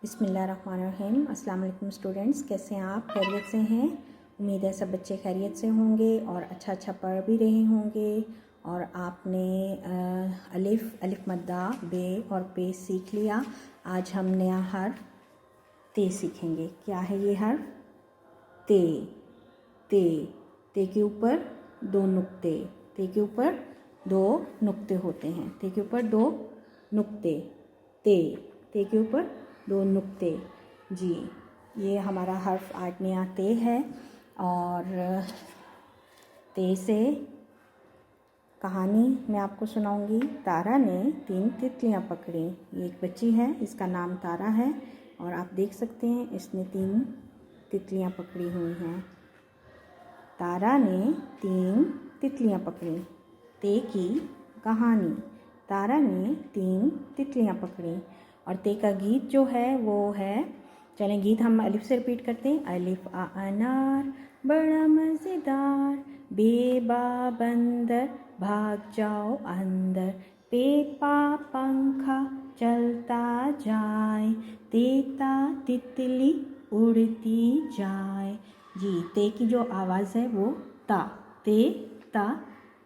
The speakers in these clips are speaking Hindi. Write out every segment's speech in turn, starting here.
बिस्मिल्लाहिर्रहमानिर्रहीम। अस्सलाम वालेकुम स्टूडेंट्स, कैसे हैं आप? खैरियत से हैं? उम्मीद है सब बच्चे खैरियत से होंगे और अच्छा पढ़ भी रहे होंगे। और आपने अलिफ मद्दा बे और पे सीख लिया। आज हम नया हर्फ ते सीखेंगे। क्या है ये हर्फ? ते। ते ते के ऊपर दो नुक्ते, ते के ऊपर दो नुक्ते होते हैं। ते के ऊपर दो नुक्ते, ते ते के ऊपर दो नुक्ते। जी, ये हमारा हर्फ आज नया ते है। और ते से कहानी मैं आपको सुनाऊंगी। तारा ने 3 तितलियां पकड़ी। ये एक बच्ची है, इसका नाम तारा है और आप देख सकते हैं इसने 3 तितलियां पकड़ी हुई हैं। तारा ने 3 तितलियां पकड़ी। ते की कहानी। तारा ने 3 तितलियां पकड़ी। और ते का गीत जो है वो है, चलें गीत हम अलिफ से रिपीट करते हैं। अलिफ आ अनार बड़ा मज़ेदार, बेबा बंदर भाग जाओ अंदर, पेपा पंखा चलता जाए, तेता तितली उड़ती जाए। जी, ते की जो आवाज़ है वो ता, ते ता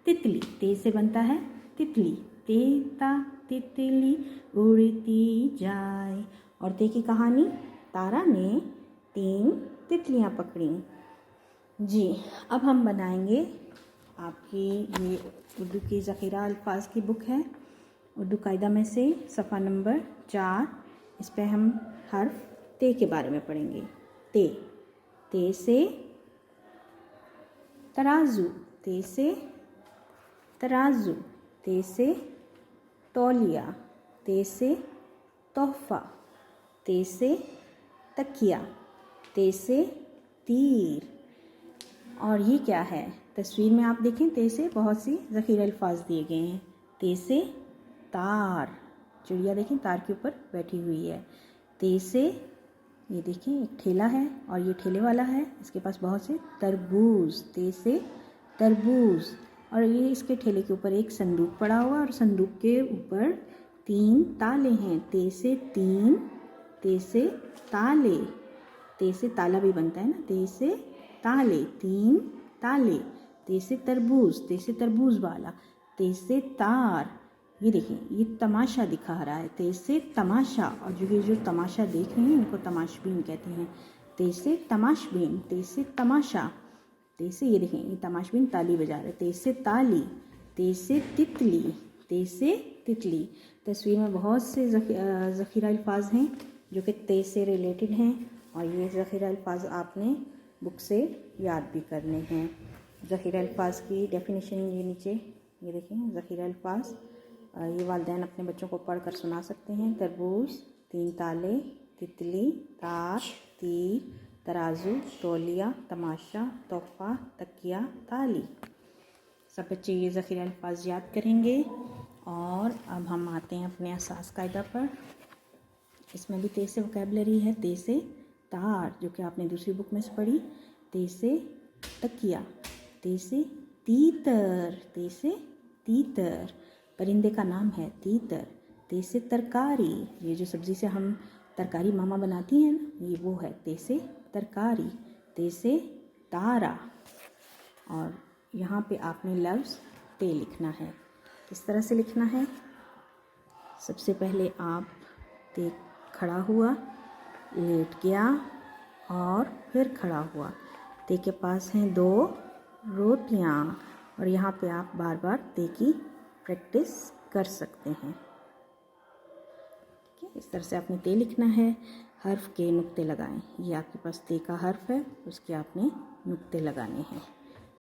तितली। ते से बनता है तितली, तेता तितली उड़ती जाए। और ते की कहानी। तारा ने 3 तितलियां पकड़ी। जी, अब हम बनाएंगे आपकी ये उर्दू की ज़ख़ीरा अल्फाज की बुक है, उर्दू कायदा में से सफ़ा नंबर 4। इस पे हम हर्फ ते के बारे में पढ़ेंगे। ते। ते से तराजू, ते से तराजू। ते से तौलिया, ते से तोहफ़ा, ते से तकिया, ते से तीर। और ये क्या है? तस्वीर में आप देखें, ते से बहुत सी ज़ख़ीरा अल्फाज दिए गए हैं। ते से तार, चिड़िया देखें तार के ऊपर बैठी हुई है। ते से ये देखें एक ठेला है और ये ठेले वाला है, इसके पास बहुत से तरबूज। ते से तरबूज। और ये इसके ठेले के ऊपर एक संदूक पड़ा हुआ और संदूक के ऊपर 3 ताले हैं। ते से 3, ते से ताले। ते से ताला भी बनता है ना। ते से ताले, 3 ताले। ते से तरबूज, ते से तरबूज वाला। ते से तार। ये देखिए ये तमाशा दिखा रहा है। ते से तमाशा। और जो तमाशा देख रहे हैं इनको तमाशबीन कहते हैं। ते से तमाशबीन, ते से तमाशा। ते से ये देखें ये तमाशबीन ताली बजा रहे। ते से ताली। ते से तितली, ते से तितली। तस्वीर में बहुत से ज़ख़ीरा अल्फाज हैं जो कि ते से रिलेटेड हैं और ये ज़ख़ीरा अल्फाज आपने बुक से याद भी करने हैं। ज़ख़ीरा अल्फाज की डेफिनेशन ये नीचे ये देखें। ज़ख़ीरा अल्फाज ये वालिदैन अपने बच्चों को पढ़ कर सुना सकते हैं। तरबूज, 3 ताले, तितली, तार, तीर, तराजू, तौलिया, तमाशा, तोहफ़ा, तकिया, ताली। सब बच्चे ये ज़ख़ीरा अल्फाज याद करेंगे। और अब हम आते हैं अपने असास कायदा पर। इसमें भी ते से वोकैबुलरी है। ते से तार जो कि आपने दूसरी बुक में से पढ़ी। ते से तकिया, ते से तीतर, ते से तीतर परिंदे का नाम है तीतर। ते से तरकारी, ये जो सब्ज़ी से हम तरकारी मामा बनाती हैं ना, ये वो है। ते से तरकारी। ते से तारा। और यहाँ पे आपने लफ्ज़ ते लिखना है। किस तरह से लिखना है? सबसे पहले आप ते खड़ा हुआ, लेट गया और फिर खड़ा हुआ। ते के पास हैं 2 रोटियाँ और यहाँ पे आप बार बार ते की प्रैक्टिस कर सकते हैं। ठीक है, इस तरह से आपने ते लिखना है। हर्फ के नुक्ते लगाएं। ये आपके पास ते का हर्फ है, उसके आपने नुक्ते लगाने हैं।